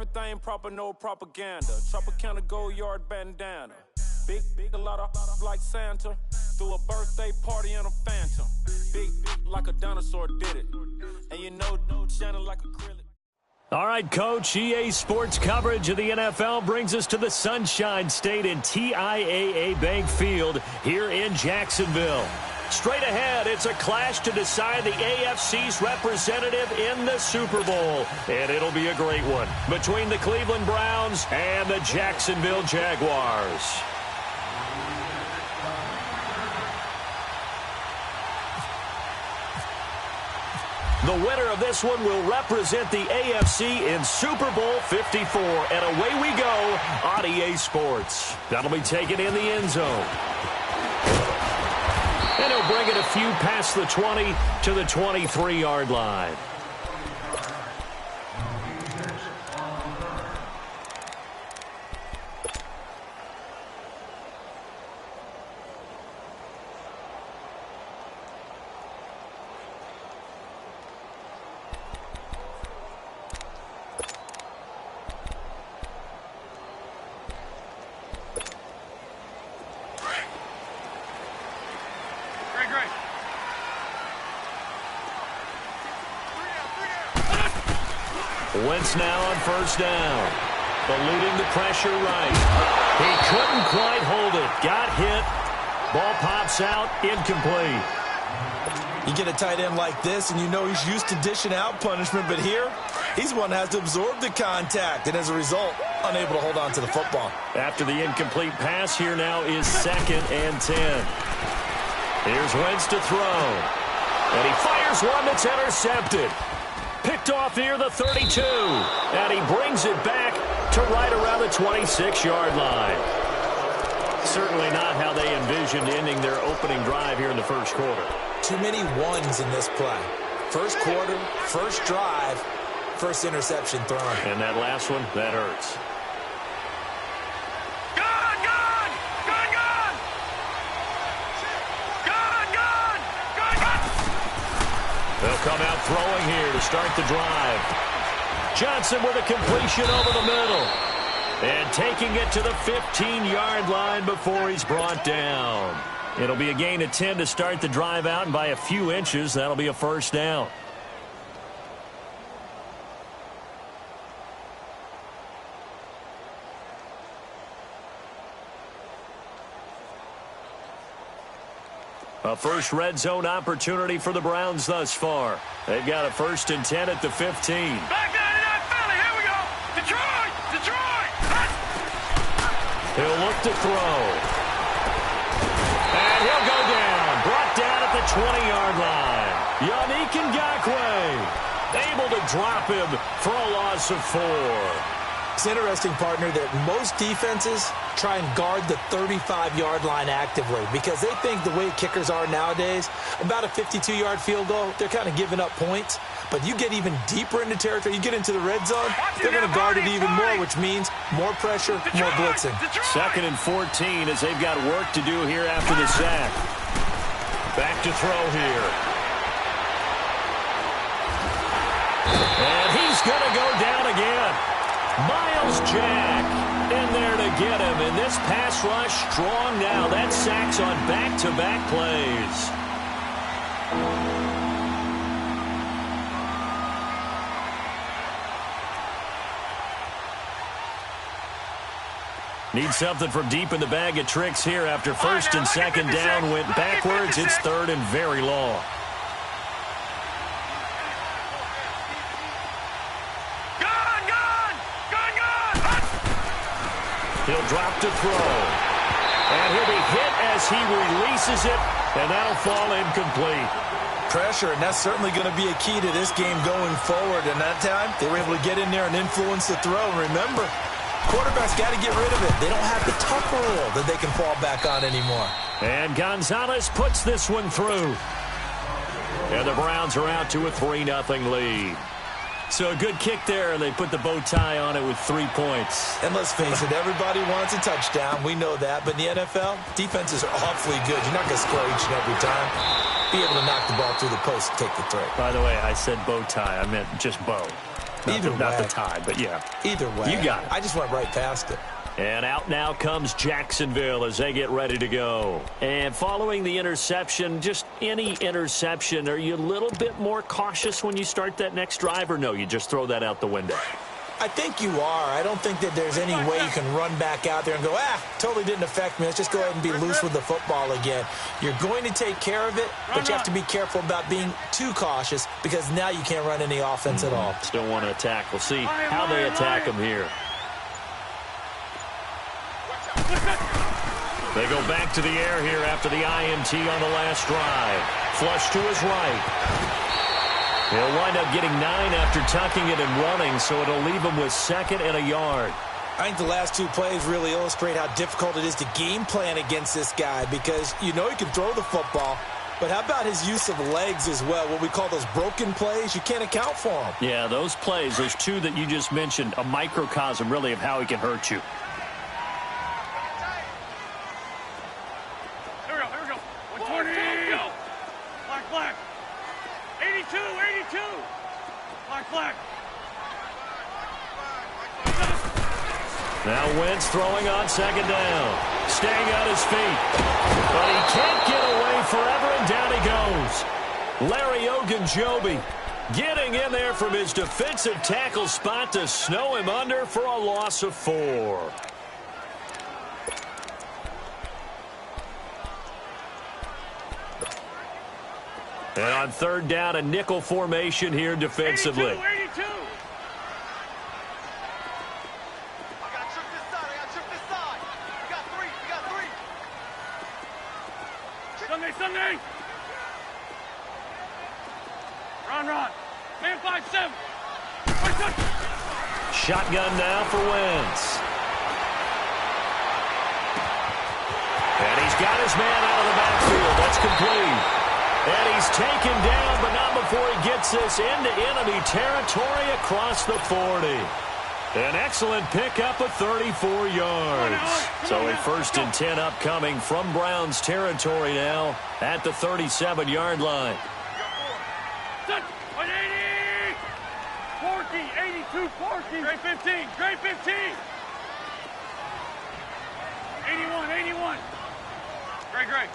Everything proper, no propaganda. Tropicana gold yard bandana. Big, a lot of like Santa. Threw a birthday party in a phantom. Big, like a dinosaur did it. And you know, shining like acrylic. All right, Coach, EA Sports coverage of the NFL brings us to the Sunshine State in TIAA Bank Field here in Jacksonville. Straight ahead, it's a clash to decide the AFC's representative in the Super Bowl. And it'll be a great one between the Cleveland Browns and the Jacksonville Jaguars. The winner of this one will represent the AFC in Super Bowl 54. And away we go on EA Sports. That'll be taken in the end zone. And he'll bring it a few past the 20 to the 23-yard line. Wentz now on first down. Eluding the pressure right. He couldn't quite hold it. Got hit. Ball pops out. Incomplete. You get a tight end like this, and you know he's used to dishing out punishment, but here, he's one that has to absorb the contact, and as a result, unable to hold on to the football. After the incomplete pass, here now is 2nd and 10. Here's Wentz to throw. And he fires one that's intercepted. Picked off near the 32. And he brings it back to right around the 26-yard line. Certainly not how they envisioned ending their opening drive here in the first quarter. Too many ones in this play. First quarter, first drive, first interception thrown. And that last one, that hurts. They'll come out throwing here to start the drive. Johnson with a completion over the middle. And taking it to the 15-yard line before he's brought down. It'll be a gain of 10 to start the drive out, and by a few inches, that'll be a first down. A first red zone opportunity for the Browns thus far. They've got a 1st and 10 at the 15. Back down to that Philly. Here we go. Detroit. He'll look to throw. And he'll go down. Brought down at the 20-yard line. Yannick Ngakoue able to drop him for a loss of 4. It's interesting, partner, that most defenses try and guard the 35-yard line actively because they think the way kickers are nowadays, about a 52-yard field goal, they're kind of giving up points. But you get even deeper into territory, you get into the red zone, they're going to guard it even more, which means more pressure, more blitzing. 2nd and 14 as they've got work to do here after the sack. Back to throw here. And he's going to go down again. Miles Jack in there to get him. And this pass rush strong now. That sacks on back-to-back plays. Need something from deep in the bag of tricks here after 1st and 2nd down went backwards. It's 3rd and very long. He'll drop to throw. And he'll be hit as he releases it, and that'll fall incomplete. Pressure, and that's certainly going to be a key to this game going forward. And that time, they were able to get in there and influence the throw. Remember, quarterbacks got to get rid of it. They don't have the tuck rule that they can fall back on anymore. And Gonzalez puts this one through. And the Browns are out to a 3-0 lead. So a good kick there, and they put the bow tie on it with 3 points. And let's face it, everybody wants a touchdown. We know that. But in the NFL, defenses are awfully good. You're not going to score each and every time. Be able to knock the ball through the post and take the throw. By the way, I said bow tie. I meant just bow. Not the time, but yeah. Either way. You got it. I just went right past it. And out now comes Jacksonville as they get ready to go. And following the interception, just any interception, are you a little bit more cautious when you start that next drive, or no, you just throw that out the window? I think you are. I don't think that there's any way you can run back out there and go, totally didn't affect me. Let's just go ahead and be loose with the football again. You're going to take care of it, but you have to be careful about being too cautious because now you can't run any offense at all. Still want to attack. We'll see how they attack them here. They go back to the air here after the INT on the last drive. Flush to his right. He'll wind up getting 9 after tucking it and running, so it'll leave him with 2nd and a yard. I think the last 2 plays really illustrate how difficult it is to game plan against this guy because you know he can throw the football, but how about his use of legs as well? What we call those broken plays, you can't account for them. Yeah, those plays, those 2 that you just mentioned, a microcosm really of how he can hurt you. Here we go. 120. Black. 82. Black. Now Wentz throwing on 2nd down. Staying on his feet. But he can't get away forever, and down he goes. Larry Ogunjobi getting in there from his defensive tackle spot to snow him under for a loss of 4. And on 3rd down, a nickel formation here defensively. 82. Sunday. Run. Man 5-7. Shotgun now for Wentz. And he's got his man out of the backfield. That's complete. And he's taken down, but not before he gets this into enemy territory across the 40. An excellent pickup of 34 yards. So a 1st and 10 upcoming from Browns territory now at the 37-yard line. 180. 40, 82, 40. Grade 15. 81. Grade.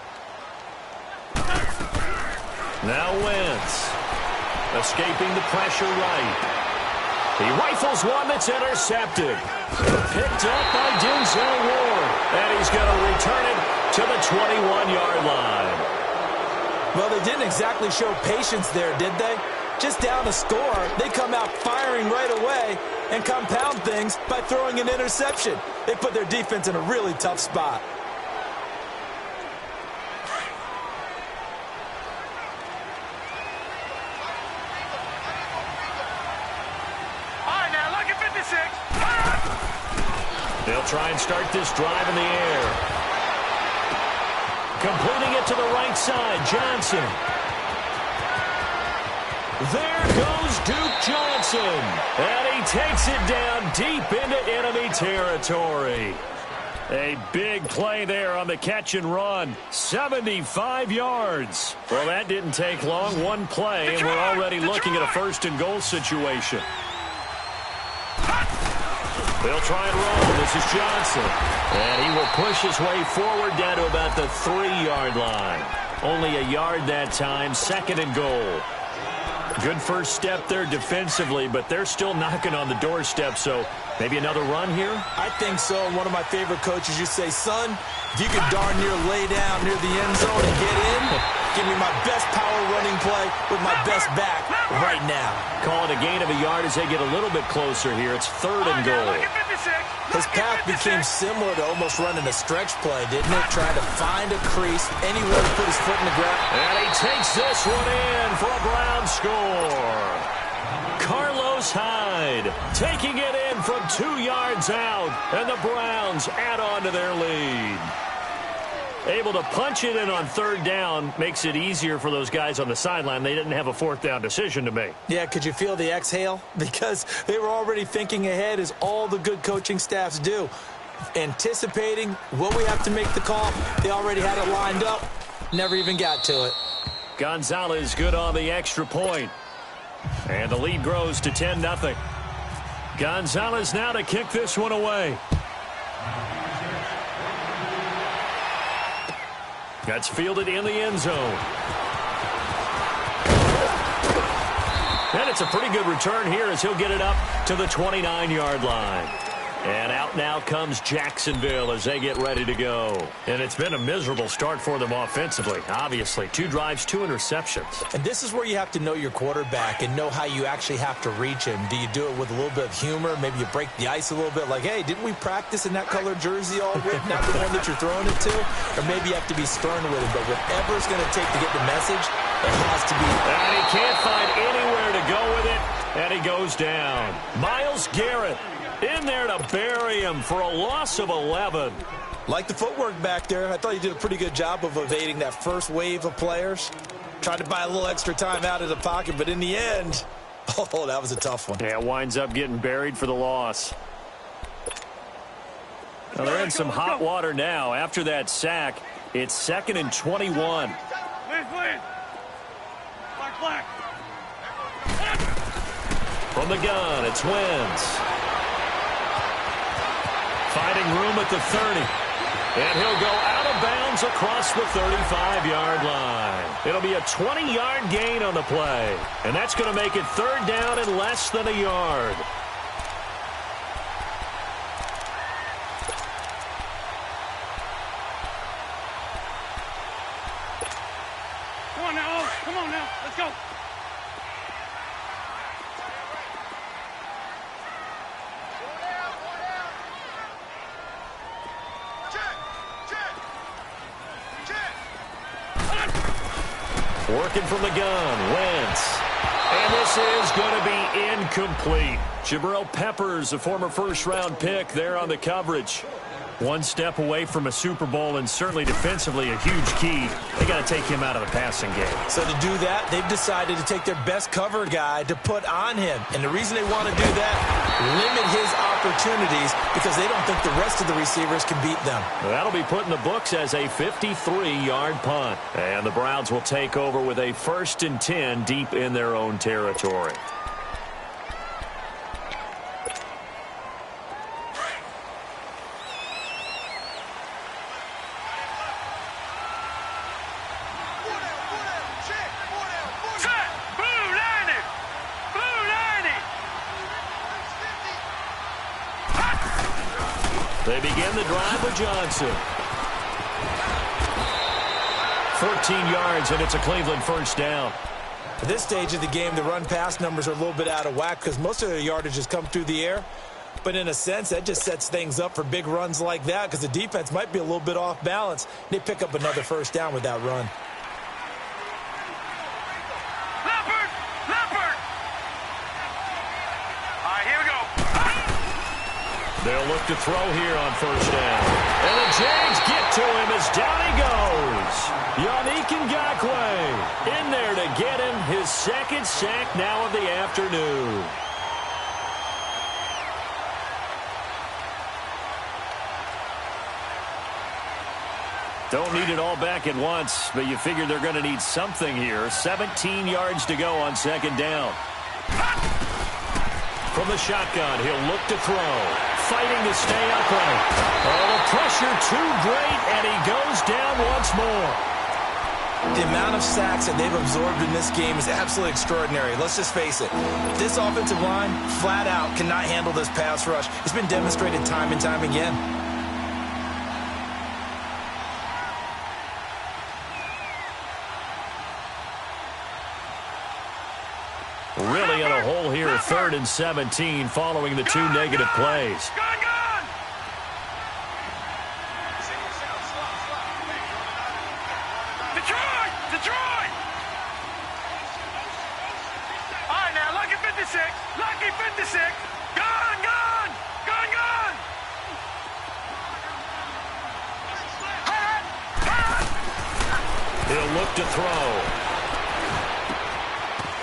Now Wentz, escaping the pressure right. He rifles one that's intercepted. Picked up by Denzel Ward. And he's going to return it to the 21-yard line. Well, they didn't exactly show patience there, did they? Just down a score, they come out firing right away and compound things by throwing an interception. They put their defense in a really tough spot. They'll try and start this drive in the air. Completing it to the right side, Johnson. There goes Duke Johnson. And he takes it down deep into enemy territory. A big play there on the catch and run. 75 yards. Well, that didn't take long. One play, and we're already looking at a 1st and goal situation. They'll try and roll. This is Johnson. And he will push his way forward down to about the 3-yard line. Only a yard that time. 2nd and goal. Good first step there defensively, but they're still knocking on the doorstep, so maybe another run here? I think so. One of my favorite coaches used to say, son, if you could darn near lay down near the end zone and get in, give me my best power running play with my best back right now. Call it a gain of a yard as they get a little bit closer here. It's 3rd and goal. His path became similar to almost running a stretch play, didn't it? Trying to find a crease, anywhere to put his foot in the ground. And he takes this one in for a Brown score. Carlos Hyde taking it in from 2 yards out, and the Browns add on to their lead. Able to punch it in on 3rd down makes it easier for those guys on the sideline. They didn't have a 4th down decision to make. Yeah, could you feel the exhale? Because they were already thinking ahead, as all the good coaching staffs do. Anticipating what we have to make the call. They already had it lined up. Never even got to it. Gonzalez good on the extra point. And the lead grows to 10-0. Gonzalez now to kick this one away. That's fielded in the end zone. And it's a pretty good return here as he'll get it up to the 29-yard line. And out now comes Jacksonville as they get ready to go. And it's been a miserable start for them offensively. Obviously, 2 drives, 2 interceptions. And this is where you have to know your quarterback and know how you actually have to reach him. Do you do it with a little bit of humor? Maybe you break the ice a little bit like, hey, didn't we practice in that colored jersey all week? Not the one that you're throwing it to? Or maybe you have to be stern with him. But whatever it's going to take to get the message, it has to be. And he can't find anywhere to go with it. And he goes down. Myles Garrett in there to bury him for a loss of 11. Like the footwork back there, I thought he did a pretty good job of evading that first wave of players. Tried to buy a little extra time out of the pocket, but in the end, oh, that was a tough one. Yeah, winds up getting buried for the loss. Well, they're in some hot water now. After that sack, it's 2nd and 21. Black. From the gun, it's Wentz. Finding room at the 30. And he'll go out of bounds across the 35-yard line. It'll be a 20-yard gain on the play. And that's going to make it 3rd down and less than a yard. Come on now. Let's go. Working from the gun, Wentz. And this is going to be incomplete. Jabril Peppers, a former first-round pick, there on the coverage. One step away from a Super Bowl, and certainly defensively a huge key. They got to take him out of the passing game. So to do that, they've decided to take their best cover guy to put on him. And the reason they want to do that, limit his opportunities because they don't think the rest of the receivers can beat them. That'll be put in the books as a 53-yard punt. And the Browns will take over with a 1st and 10 deep in their own territory. They begin the drive with Johnson. 14 yards, and it's a Cleveland 1st down. At this stage of the game, the run-pass numbers are a little bit out of whack because most of their yardage has come through the air. But in a sense, that just sets things up for big runs like that because the defense might be a little bit off balance. They pick up another 1st down with that run. They'll look to throw here on 1st down. And the Jags get to him as down he goes. Yannick Ngakoue in there to get him his 2nd sack now of the afternoon. Don't need it all back at once, but you figure they're going to need something here. 17 yards to go on 2nd down. From the shotgun, he'll look to throw. Fighting to stay upright. Oh, the pressure too great, and he goes down once more. The amount of sacks that they've absorbed in this game is absolutely extraordinary. Let's just face it. This offensive line, flat out, cannot handle this pass rush. It's been demonstrated time and time again. Really in a hole here, 3rd and 17, following the 2 negative plays. Detroit! All right, now, lucky 56. Lucky 56. Gun! He'll look to throw.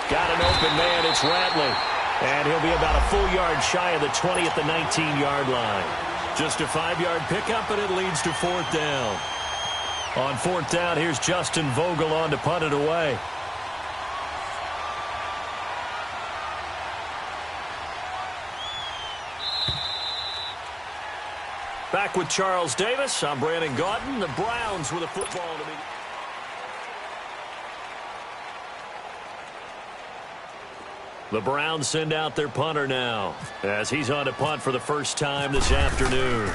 Got an open man, it's Rattler. And he'll be about a full yard shy of the 20 at the 19-yard line. Just a 5-yard pickup, and it leads to 4th down. On 4th down, here's Justin Vogel on to punt it away. Back with Charles Davis. I'm Brandon Gaudin. The Browns with a football to be. The Browns send out their punter now as he's on to punt for the first time this afternoon.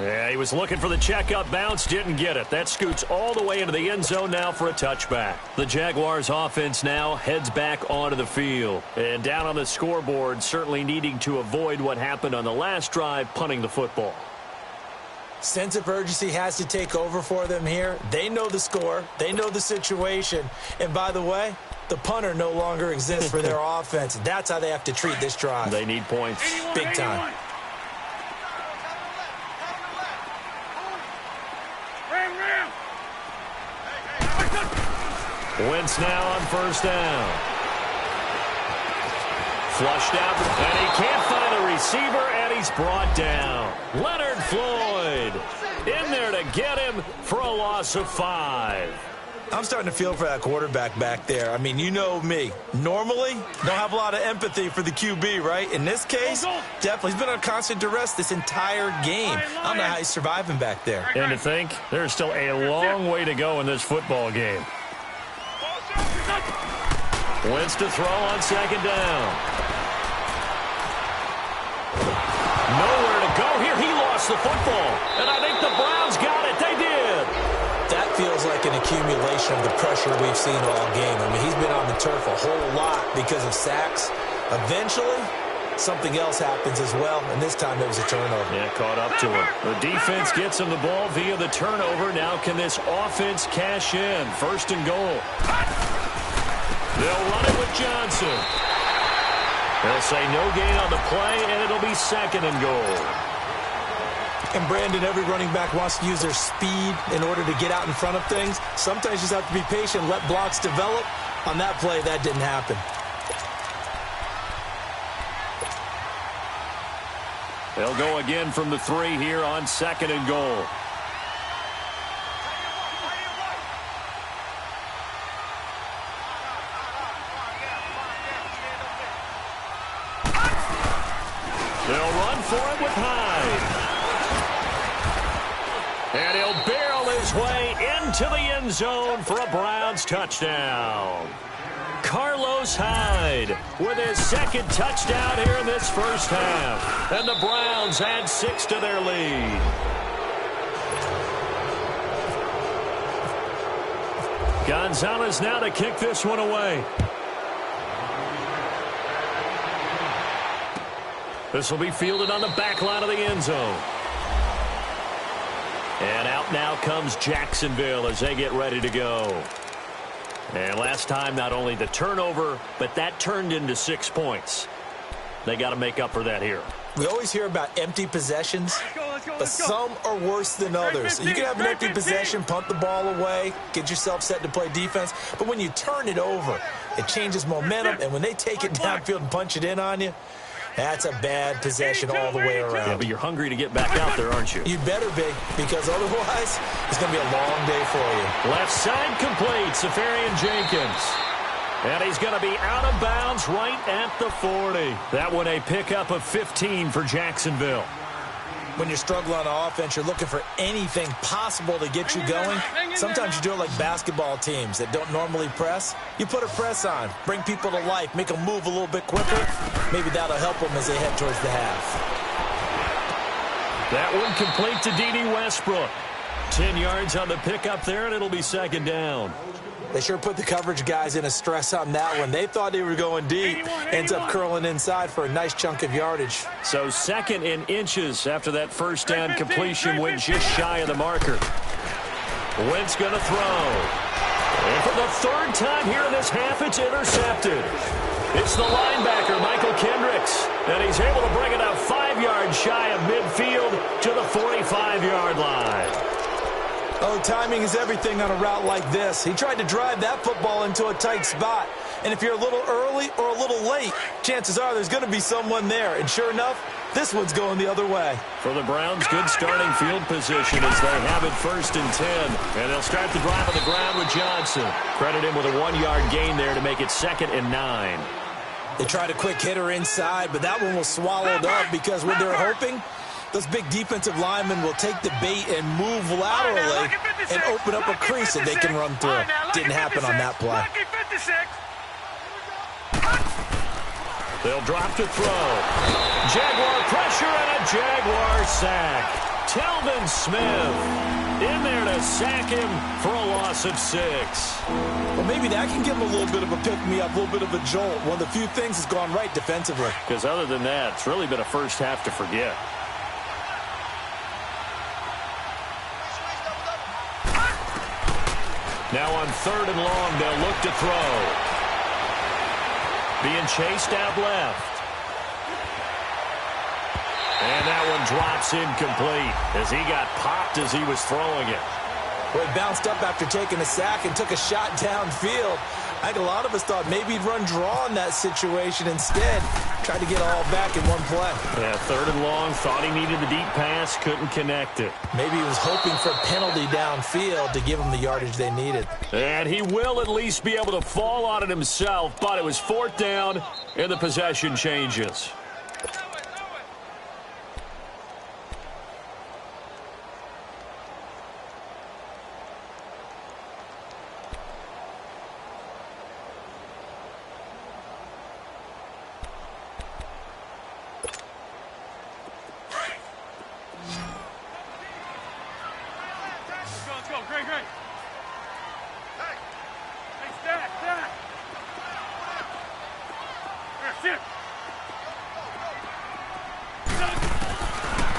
Yeah, he was looking for the checkup bounce, didn't get it. That scoots all the way into the end zone now for a touchback. The Jaguars offense now heads back onto the field. And down on the scoreboard, certainly needing to avoid what happened on the last drive, punting the football. Sense of urgency has to take over for them here. They know the score. They know the situation. And by the way, the punter no longer exists for their offense. That's how they have to treat this drive. They need points. Big time. Wentz now on first down. Flushed out, and he can't find the receiver, and he's brought down. Leonard Floyd in there to get him for a loss of 5. I'm starting to feel for that quarterback back there. I mean, you know me. Normally, don't have a lot of empathy for the QB, right? In this case, definitely. He's been on constant duress this entire game. I don't know how he's surviving back there. And to think, there's still a long way to go in this football game. Wentz to throw on second down. Nowhere to go here. He lost the football. And I think the Browns got it. They did. That feels like an accumulation of the pressure we've seen all game. I mean, he's been on the turf a whole lot because of sacks. Eventually, something else happens as well, and this time it was a turnover. Yeah, caught up to him. The defense gets him the ball via the turnover. Now can this offense cash in? First and goal. They'll run it with Johnson. They'll say no gain on the play, and it'll be second and goal. And Brandon, every running back wants to use their speed in order to get out in front of things. Sometimes you just have to be patient, let blocks develop. On that play, that didn't happen. They'll go again from the 3 here on second and goal. They'll run for it with Hyde. And he'll barrel his way into the end zone for a Browns touchdown. Carlos Hyde with his second touchdown here in this first half. And the Browns add 6 to their lead. Gonzalez now to kick this one away. This will be fielded on the back line of the end zone. And out now comes Jacksonville as they get ready to go. And last time, not only the turnover, but that turned into 6 points. They got to make up for that here. We always hear about empty possessions, but some are worse than others. You can have an empty possession, punt the ball away, get yourself set to play defense. But when you turn it over, it changes momentum. And when they take it downfield and punch it in on you, that's a bad possession all the way around. Yeah, but you're hungry to get back out there, aren't you? You better be, because otherwise it's going to be a long day for you. Left side complete, Safarian Jenkins. And he's going to be out of bounds right at the 40. That one a pickup of 15 for Jacksonville. When you're struggling on offense, you're looking for anything possible to get you going. Sometimes you do it like basketball teams that don't normally press. You put a press on, bring people to life, make them move a little bit quicker. Maybe that'll help them as they head towards the half. That one complete to D.D. Westbrook. 10 yards on the pickup there, and it'll be second down. They sure put the coverage guys in a stress on that one. They thought they were going deep. Ends up curling inside for a nice chunk of yardage. So second in inches after that first down completion went just shy of the marker. Wentz going to throw. And for the third time here in this half, it's intercepted. It's the linebacker, Michael Kendricks. And he's able to bring it up 5 yards shy of midfield to the 45-yard line. Oh, timing is everything on a route like this. He tried to drive that football into a tight spot. And if you're a little early or a little late, chances are there's going to be someone there. And sure enough, This one's going the other way. For the Browns, good starting field position as they have it 1st and 10. And they'll start the drive on the ground with Johnson. Credit him with a 1-yard gain there to make it 2nd and 9. They tried a quick hitter inside, but that one was swallowed up because what they're hoping, those big defensive linemen will take the bait and move laterally and open up a crease that they can run through. Didn't happen on that play. They'll drop to throw. Jaguar pressure and a Jaguar sack. Telvin Smith in there to sack him for a loss of 6. Well, maybe that can give him a little bit of a pick-me-up, a little bit of a jolt. One of the few things that's gone right defensively. Because other than that, it's really been a first half to forget. Now on 3rd and long, they'll look to throw. Being chased out left. And that one drops incomplete as he got popped as he was throwing it. Well, he bounced up after taking a sack and took a shot downfield. I think a lot of us thought maybe he'd run draw in that situation. Instead, tried to get all back in one play. Yeah, 3rd and long, thought he needed the deep pass, couldn't connect it. Maybe he was hoping for a penalty downfield to give him the yardage they needed. And he will at least be able to fall on it himself, but it was 4th down, and the possession changes.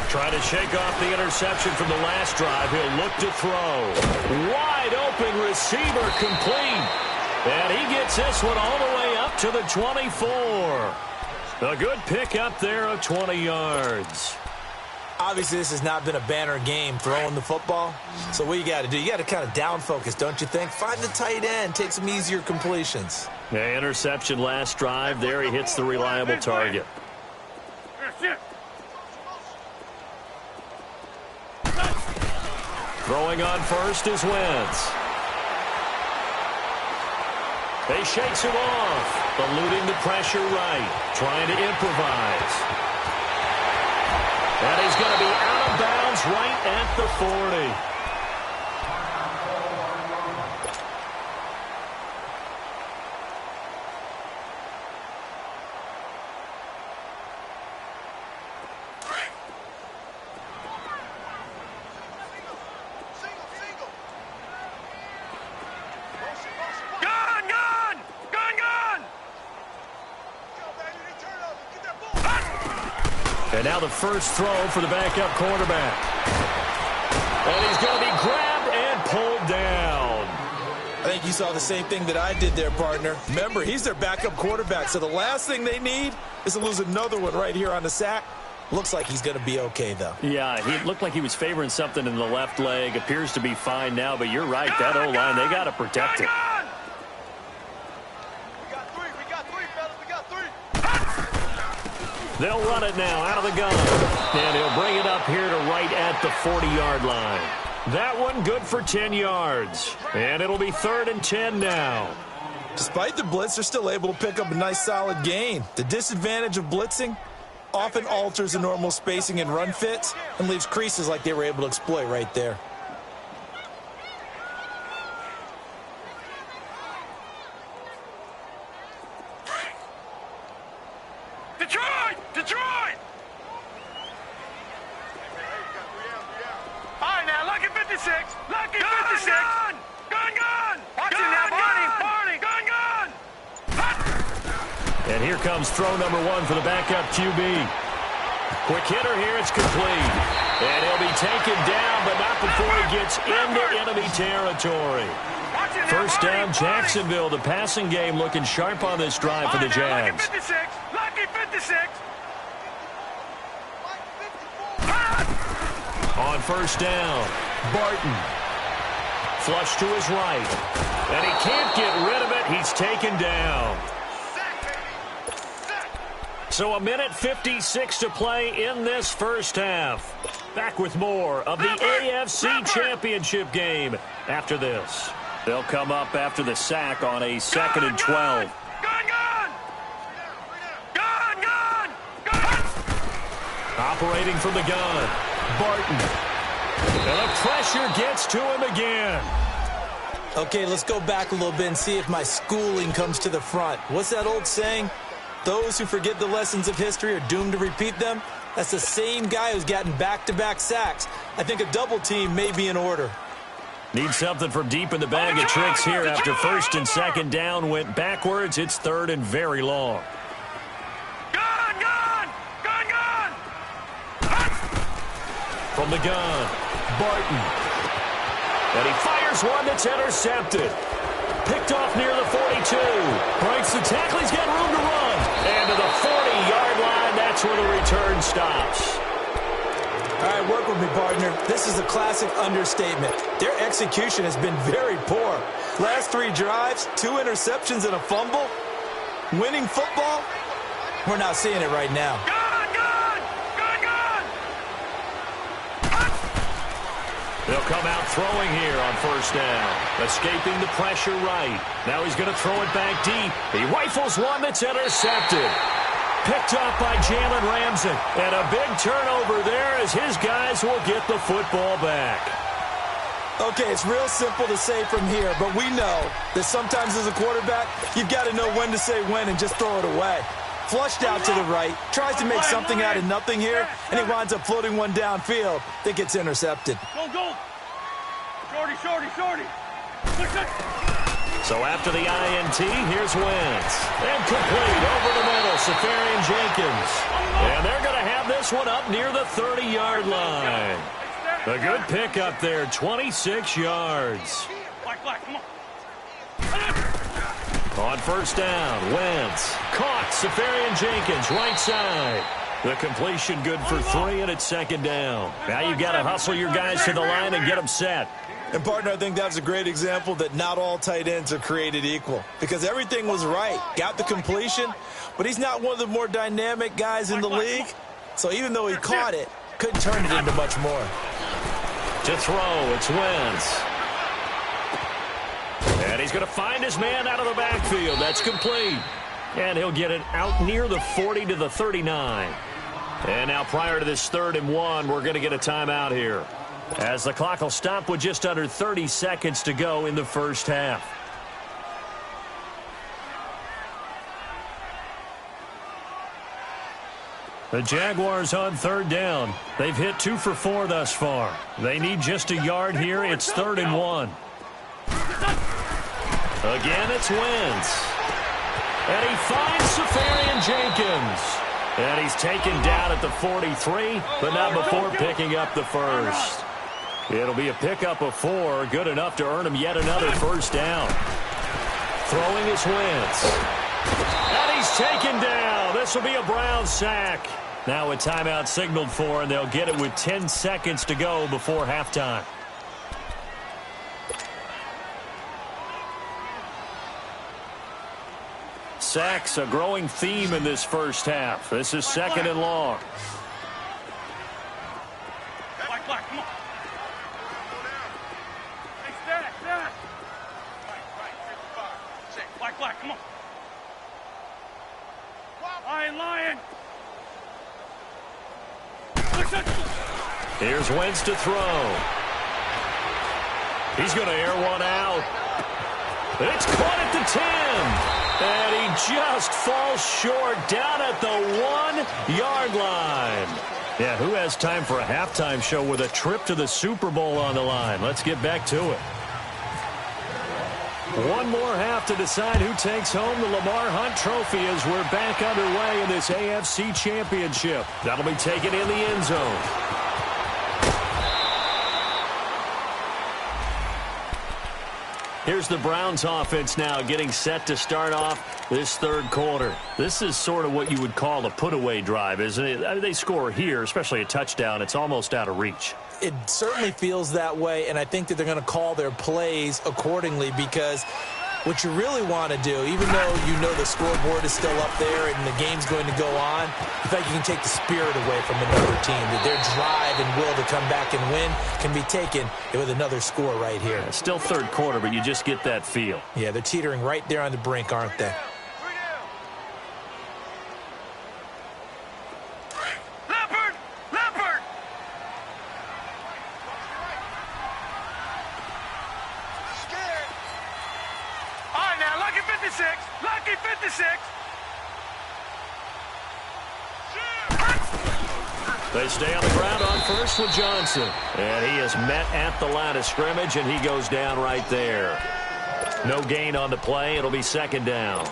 Trying to shake off the interception from the last drive. He'll look to throw. Wide open receiver complete. And he gets this one all the way up to the 24. A good pick up there of 20 yards. Obviously, this has not been a banner game throwing the football. So what you got to do, you got to kind of down focus, don't you think? Find the tight end, take some easier completions. Yeah, interception last drive. There he hits the reliable target. Throwing on first is Wentz. He shakes it off, eluding the pressure right, trying to improvise. And he's going to be out of bounds right at the 40. And now the first throw for the backup quarterback. And he's going to be grabbed and pulled down. I think you saw the same thing that I did there, partner. Remember, he's their backup quarterback, so the last thing they need is to lose another one right here on the sack. Looks like he's going to be okay, though. Yeah, he looked like he was favoring something in the left leg. Appears to be fine now, but you're right. That O-line, they got to protect it. They'll run it now out of the gun. And he'll bring it up here to right at the 40-yard line. That one good for 10 yards. And it'll be 3rd and 10 now. Despite the blitz, they're still able to pick up a nice solid gain. The disadvantage of blitzing often alters the normal spacing and run fits and leaves creases like they were able to exploit right there. Detroit! All right, now, Lucky 56. Lucky 56. Gun! Watch him now, Barney. Gun! And here comes throw number 1 for the backup QB. Quick hitter here, it's complete. And he'll be taken down, but not before he gets into enemy territory. First down, Jacksonville. The passing game looking sharp on this drive for the Jags. Lucky 56. On first down, Barton. Flush to his right. And he can't get rid of it. He's taken down. So 1:56 to play in this first half. Back with more of the AFC Championship game after this. They'll come up after the sack on a 2nd and 12. Operating from the gun, Barton. And the pressure gets to him again. Okay, let's go back a little bit and see if my schooling comes to the front. What's that old saying? Those who forget the lessons of history are doomed to repeat them. That's the same guy who's gotten back-to-back sacks. I think a double team may be in order. Need something from deep in the bag of tricks here after 1st and 2nd down went backwards. It's 3rd and very long. From the gun, Barton. And he fires one that's intercepted. Picked off near the 42. Breaks the tackle. He's got room to run. And to the 40-yard line, that's where the return stops. All right, work with me, partner. This is a classic understatement. Their execution has been very poor. Last 3 drives, 2 interceptions and a fumble. Winning football? We're not seeing it right now. They'll come out throwing here on 1st down. Escaping the pressure right. Now he's going to throw it back deep. He rifles one that's intercepted. Picked off by Jalen Ramsey. And a big turnover there as his guys will get the football back. Okay, it's real simple to say from here, but we know that sometimes as a quarterback, you've got to know when to say when and just throw it away. Flushed out to the right, tries to make something out of nothing here, and he winds up floating one downfield that gets intercepted. Go. Shorty. So after the INT, here's Wentz. And complete over the middle, Safarian Jenkins. And they're going to have this one up near the 30-yard line. A good pickup there, 26 yards. Come on. On 1st down, Wentz caught Safarian Jenkins, right side. The completion good for 3, and it's 2nd down. Now you've got to hustle your guys to the line and get them set. And, partner, I think that's a great example that not all tight ends are created equal because everything was right. Got the completion, but he's not one of the more dynamic guys in the league. So even though he caught it, couldn't turn it into much more. To throw, it's Wentz. And he's going to find his man out of the backfield. That's complete. And he'll get it out near the 40 to the 39. And now prior to this 3rd and 1, we're going to get a timeout here, as the clock will stop with just under 30 seconds to go in the first half. The Jaguars on 3rd down. They've hit 2 for 4 thus far. They need just a yard here. It's 3rd and 1. Again, it's Wentz. And he finds Safarian Jenkins. And he's taken down at the 43, but not before picking up the first. It'll be a pickup of 4, good enough to earn him yet another 1st down. Throwing is Wentz. And he's taken down. This will be a Brown sack. Now a timeout signaled for, and they'll get it with 10 seconds to go before halftime. Sacks, a growing theme in this first half. This is 2nd and long. Black, come on. Hey, stack. Black, come on. Lion. Here's Wentz to throw. He's going to air one out. It's caught at the 10. And he just falls short down at the 1-yard line. Yeah, who has time for a halftime show with a trip to the Super Bowl on the line? Let's get back to it. One more half to decide who takes home the Lamar Hunt Trophy as we're back underway in this AFC Championship. That'll be taken in the end zone. Here's the Browns offense now getting set to start off this 3rd quarter. This is sort of what you would call a put-away drive, isn't it? I mean, they score here, especially a touchdown. It's almost out of reach. It certainly feels that way, and I think that they're going to call their plays accordingly because what you really want to do, even though you know the scoreboard is still up there and the game's going to go on, in fact, you can take the spirit away from another team. That their drive and will to come back and win can be taken with another score right here. Yeah, still third quarter, but you just get that feel. Yeah, they're teetering right there on the brink, aren't they? Lucky 56. They stay on the ground on first with Johnson. And he is met at the line of scrimmage, and he goes down right there. No gain on the play. It'll be second down.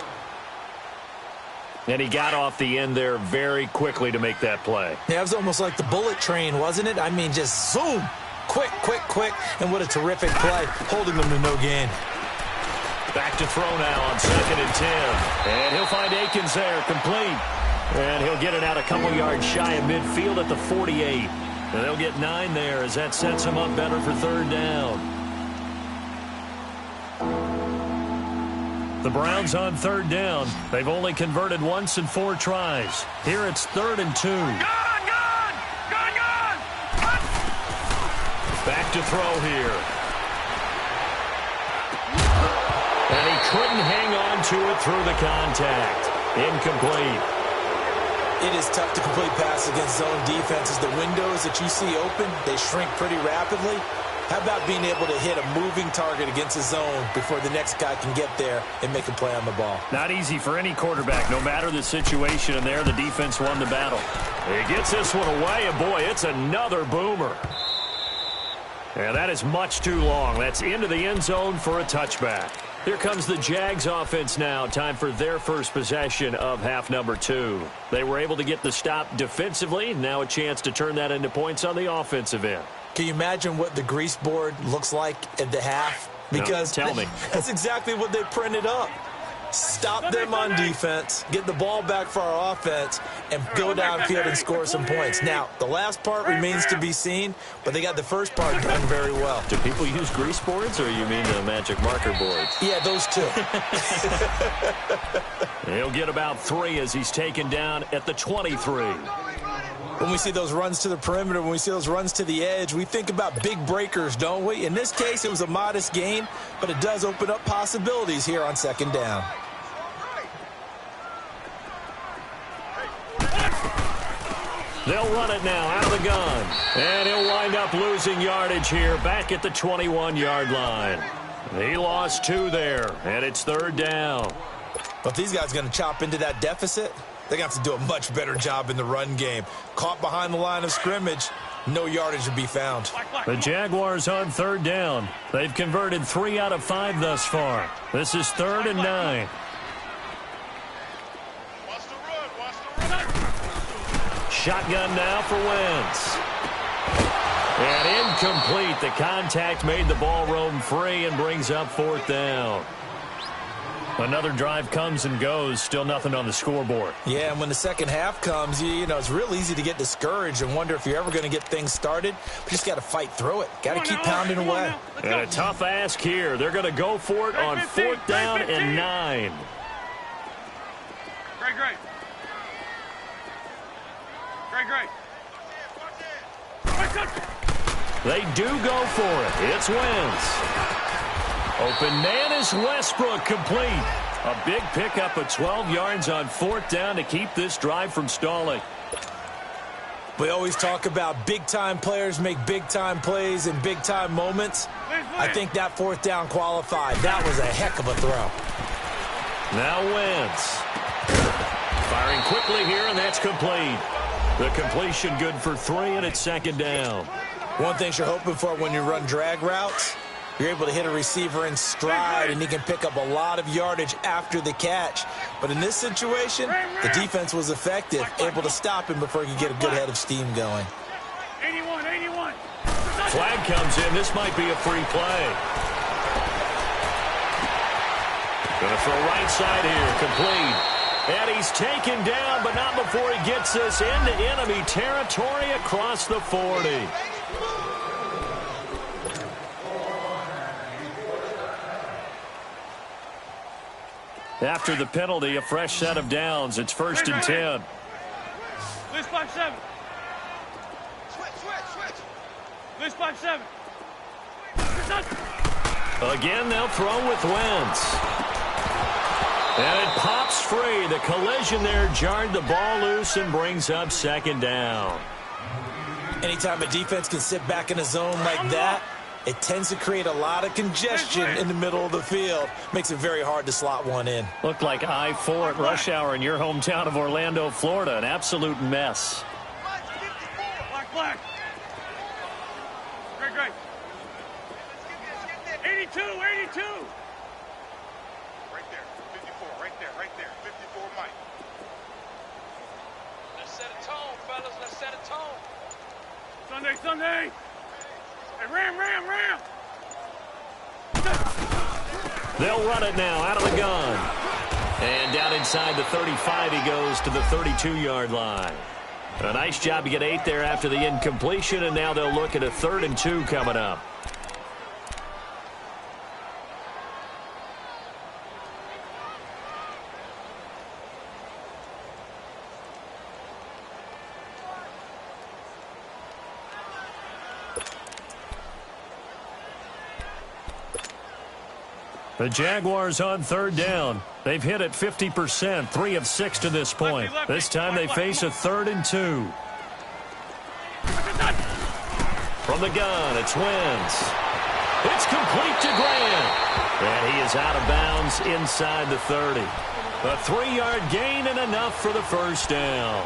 And he got off the end there very quickly to make that play. Yeah, it was almost like the bullet train, wasn't it? I mean, just zoom. Quick, quick, quick. And what a terrific play, holding them to no gain. Back to throw now on 2nd and 10. And he'll find Akins there, complete. And he'll get it out a couple yards shy of midfield at the 48. And they'll get 9 there as that sets him up better for third down. The Browns on third down. They've only converted once in 4 tries. Here it's 3rd and 2. Gone! Back to throw here. And he couldn't hang on to it through the contact. Incomplete. It is tough to complete passes against zone defenses. The windows that you see open, they shrink pretty rapidly. How about being able to hit a moving target against a zone before the next guy can get there and make a play on the ball? Not easy for any quarterback, no matter the situation. And there, the defense won the battle. He gets this one away, and boy, it's another boomer. And that is much too long. That's into the end zone for a touchback. Here comes the Jags offense now. Time for their first possession of half number 2. They were able to get the stop defensively. Now a chance to turn that into points on the offensive end. Can you imagine what the grease board looks like at the half? Because no, tell me. That's exactly what they printed up. Stop them on defense, get the ball back for our offense, and go downfield and score some points. Now, the last part remains to be seen, but they got the first part done very well. Do people use grease boards, or you mean the magic marker boards? Yeah, those two. He'll get about 3 as he's taken down at the 23. When we see those runs to the perimeter, when we see those runs to the edge, we think about big breakers, don't we? In this case, it was a modest gain, but it does open up possibilities here on second down. They'll run it now out of the gun. And he'll wind up losing yardage here back at the 21-yard line. He lost 2 there, and it's third down. Well, if these guys are going to chop into that deficit, they're going to have to do a much better job in the run game. Caught behind the line of scrimmage, no yardage to be found. The Jaguars on third down. They've converted 3 out of 5 thus far. This is 3rd and 9. Shotgun now for Wentz. And incomplete. The contact made the ball roam free and brings up 4th down. Another drive comes and goes. Still nothing on the scoreboard. Yeah, and when the second half comes, you know, it's real easy to get discouraged and wonder if you're ever going to get things started. But you just got to fight through it. Got to keep pounding away. And a tough ask here. They're going to go for it on 4th down and 9. Great. They do go for it. It's Wentz. Open man is Westbrook, complete. A big pickup of 12 yards on 4th down to keep this drive from stalling. We always talk about big-time players make big-time plays in big-time moments. I think that 4th down qualified. That was a heck of a throw. Now Wentz. Firing quickly here, and that's complete. The completion good for 3, and it's second down. One thing you're hoping for when you run drag routes, you're able to hit a receiver in stride, and he can pick up a lot of yardage after the catch. But in this situation, the defense was effective, able to stop him before he could get a good head of steam going. 81. Flag comes in. This might be a free play. Going to throw right side here, complete. And he's taken down, but not before he gets this into enemy territory across the 40. After the penalty, a fresh set of downs. It's 1st and 10. List 5-7. Switch. List 5-7. Again, they'll throw with Wentz. And it pops free. The collision there jarred the ball loose and brings up 2nd down. Anytime a defense can sit back in a zone like that, it tends to create a lot of congestion in the middle of the field. Makes it very hard to slot one in. Looked like I-4 at rush hour in your hometown of Orlando, Florida. An absolute mess. Black. Great. 82. Right there. 54. Right there. 54, Mike. Let's set a tone, fellas. Let's set a tone. Sunday. Hey, Ram. They'll run it now out of the gun. And down inside the 35, he goes to the 32-yard line. A nice job to get 8 there after the incompletion, and now they'll look at a 3rd and 2 coming up. The Jaguars on 3rd down. They've hit it 50%, 3 of 6 to this point. This time they face a 3rd and 2. From the gun, it's Wentz. It's complete to Grant. And he is out of bounds inside the 30. A 3-yard gain and enough for the 1st down.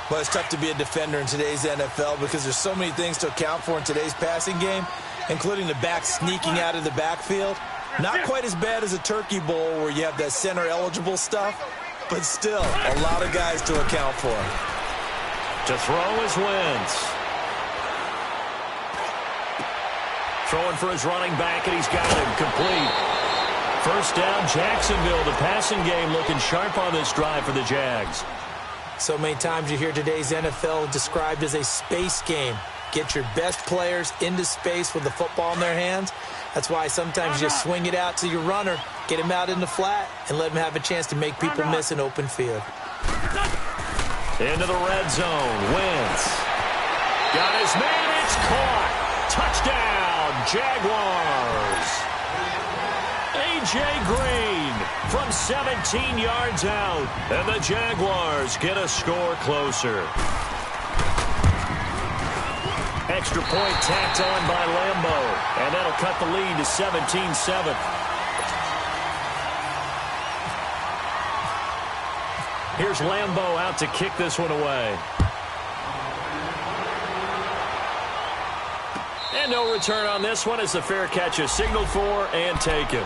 Well, it's tough to be a defender in today's NFL because there's so many things to account for in today's passing game, including the back sneaking out of the backfield. Not quite as bad as a turkey bowl where you have that center-eligible stuff, but still a lot of guys to account for. To throw is Wentz. Throwing for his running back, and he's got him complete. 1st down, Jacksonville. The passing game looking sharp on this drive for the Jags. So many times you hear today's NFL described as a space game. Get your best players into space with the football in their hands. That's why sometimes you just swing it out to your runner, get him out in the flat, and let him have a chance to make people miss an open field. Into the red zone. Wentz. Got his man. It's caught. Touchdown, Jaguars. A.J. Green from 17 yards out. And the Jaguars get a score closer. Extra point tacked on by Lambeau. And that'll cut the lead to 17-7. Here's Lambeau out to kick this one away. And no return on this one as the fair catch is signaled for and taken.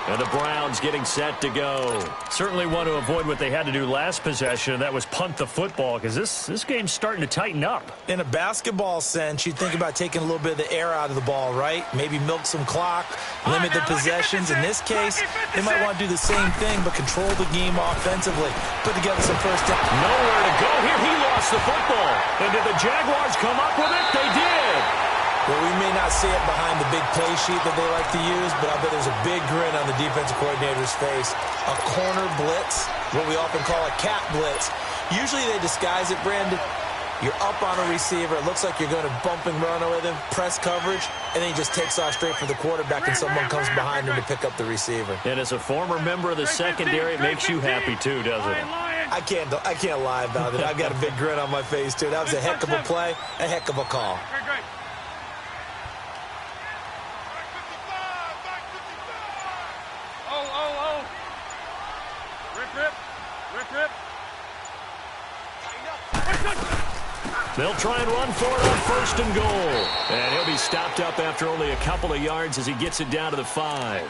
And the Browns getting set to go. Certainly want to avoid what they had to do last possession, and that was punt the football, because this game's starting to tighten up. In a basketball sense, you think about taking a little bit of the air out of the ball, right? Maybe milk some clock, limit the possessions. In this case, they might want to do the same thing, but control the game offensively. Put together some first down. Nowhere to go here. He lost the football. And did the Jaguars come up with it? They did. Well, we may not see it behind the big play sheet that they like to use, but I bet there's a big grin on the defensive coordinator's face. A corner blitz, what we often call a cat blitz. Usually they disguise it, Brandon. You're up on a receiver. It looks like you're going to bump and run with him, press coverage, and then he just takes off straight for the quarterback, and someone comes behind him to pick up the receiver. And as a former member of the secondary, it makes you happy too, doesn't it? I can't lie about it. I've got a big grin on my face, too. That was a heck of a play, a heck of a call. They'll try and run for it on 1st and goal. And he'll be stopped up after only a couple of yards as he gets it down to the 5.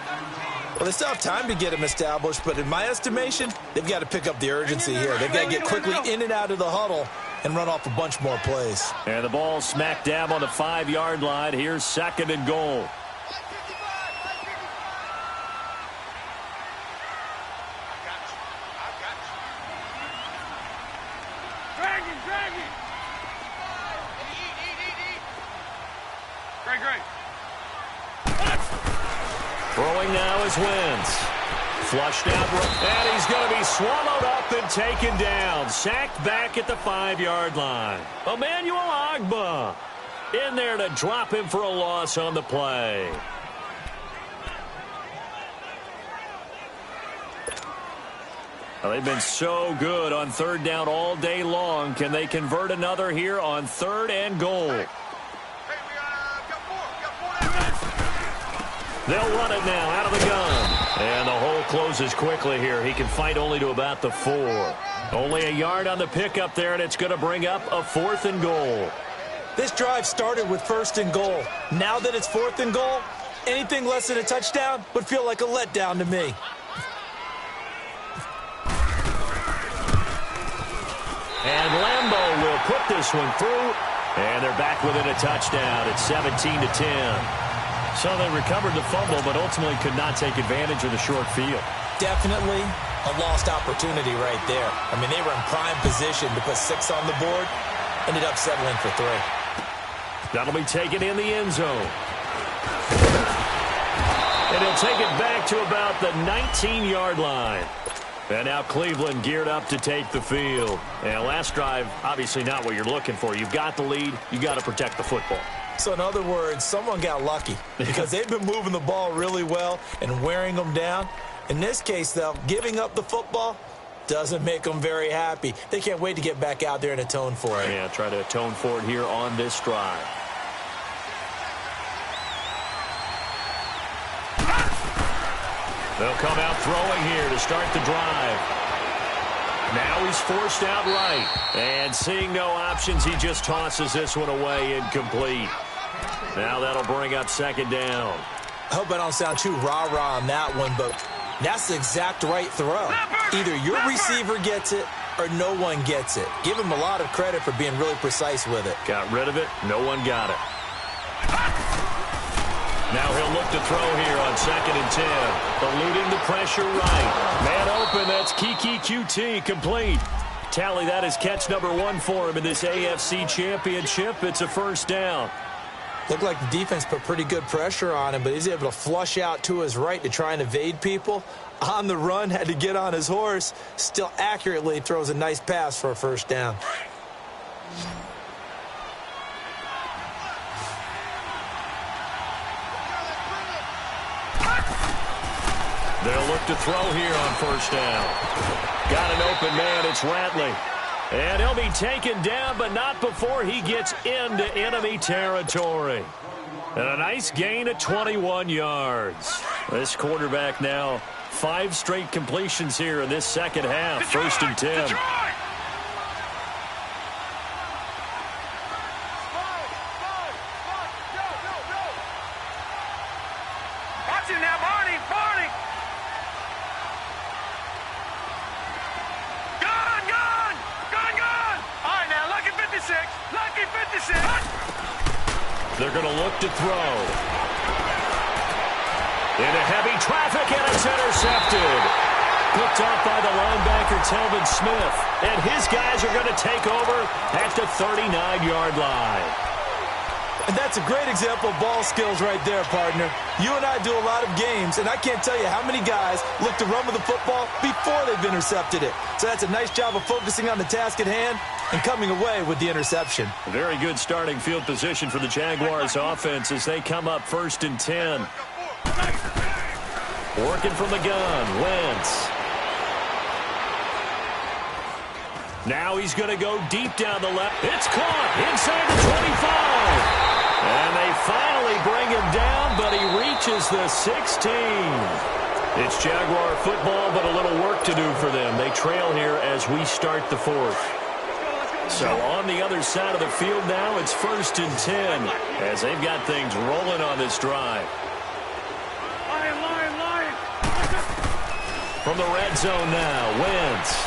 Well, they still have time to get him established, but in my estimation, they've got to pick up the urgency here. They've got to get quickly in and out of the huddle and run off a bunch more plays. And the ball smack dab on the 5-yard line. Here's 2nd and goal. Throwing now is Wentz. Flushed out, and he's going to be swallowed up and taken down. Sacked back at the 5-yard line. Emmanuel Ogbah in there to drop him for a loss on the play. Well, they've been so good on third down all day long. Can they convert another here on 3rd and goal? They'll run it now out of the gun. And the hole closes quickly here. He can fight only to about the 4. Only a yard on the pickup there, and it's going to bring up a 4th and goal. This drive started with 1st and goal. Now that it's 4th and goal, anything less than a touchdown would feel like a letdown to me. And Lambeau will put this one through, and they're back within a touchdown. It's 17-10. So they recovered the fumble, but ultimately could not take advantage of the short field. Definitely a lost opportunity right there. I mean, they were in prime position to put 6 on the board, ended up settling for 3. That'll be taken in the end zone. And he'll take it back to about the 19-yard line. And now Cleveland geared up to take the field. And last drive, obviously not what you're looking for. You've got the lead. You've got to protect the football. So in other words, someone got lucky because they've been moving the ball really well and wearing them down. In this case, though, giving up the football doesn't make them very happy. They can't wait to get back out there and atone for it. Yeah, try to atone for it here on this drive. They'll come out throwing here to start the drive. Now he's forced out right. And seeing no options, he just tosses this one away incomplete. Now that'll bring up 2nd down. I hope I don't sound too rah-rah on that one, but that's the exact right throw. Either your receiver gets it or no one gets it. Give him a lot of credit for being really precise with it. Got rid of it. No one got it. Now he'll look to throw here on 2nd and 10. Eluding the pressure right. Man open, that's Kiki QT complete. Tally, that is catch number 1 for him in this AFC Championship. It's a 1st down. Looked like the defense put pretty good pressure on him, but he's able to flush out to his right to try and evade people. On the run, had to get on his horse. Still accurately throws a nice pass for a 1st down. They'll look to throw here on 1st down. Got an open man. It's Ratley. And he'll be taken down, but not before he gets into enemy territory. And a nice gain of 21 yards. This quarterback now 5 straight completions here in this 2nd half. 1st and 10. Watch it now, Barney. Gun. All right, now, lucky 56. Lucky 56. They're going to look to throw. Into heavy traffic, and it's intercepted. Picked off by the linebacker, Telvin Smith. And his guys are going to take over at the 39-yard line. And that's a great example of ball skills right there, partner. You and I do a lot of games, and I can't tell you how many guys look to run with the football before they've intercepted it. So that's a nice job of focusing on the task at hand and coming away with the interception. A very good starting field position for the Jaguars offense as they come up 1st and 10. Working from the gun, Wentz. Now he's going to go deep down the left. It's caught inside the 25. And they finally bring him down, but he reaches the 16. It's Jaguar football, but a little work to do for them. They trail here as we start the 4th. So on the other side of the field now, it's 1st and 10 as they've got things rolling on this drive. Lion. From the red zone now, Wentz.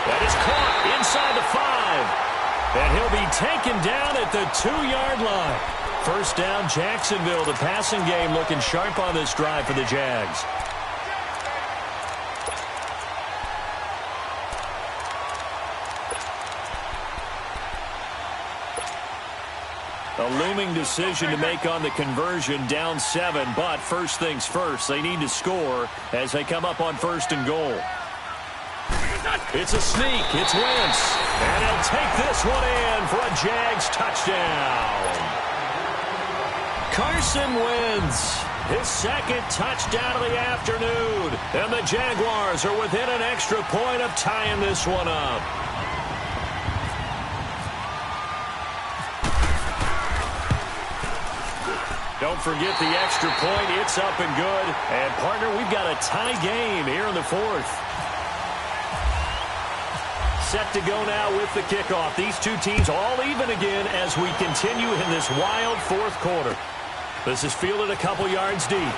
That is caught inside the 5. And he'll be taken down at the 2-yard line. 1st down, Jacksonville. The passing game looking sharp on this drive for the Jags. A looming decision to make on the conversion, down 7. But first things first, they need to score as they come up on 1st and goal. It's a sneak. It's Wentz. And he'll take this one in for a Jags touchdown. Carson Wentz, his 2nd touchdown of the afternoon. And the Jaguars are within an extra point of tying this one up. Don't forget the extra point. It's up and good. And, partner, we've got a tie game here in the 4th. Set to go now with the kickoff. These two teams all even again as we continue in this wild 4th quarter. This is fielded a couple yards deep. And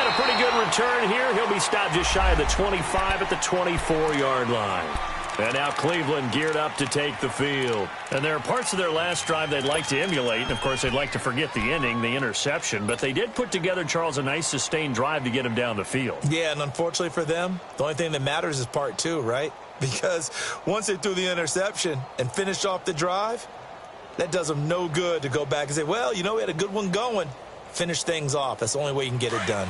a pretty good return here. He'll be stopped just shy of the 25 at the 24-yard line. And now Cleveland geared up to take the field. And there are parts of their last drive they'd like to emulate. And, of course, they'd like to forget the inning, the interception. But they did put together, Charles, a nice sustained drive to get him down the field. Yeah, and unfortunately for them, the only thing that matters is part 2, right? Because once they threw the interception and finished off the drive, that does them no good to go back and say, well, you know, we had a good one going. Finish things off. That's the only way you can get it done.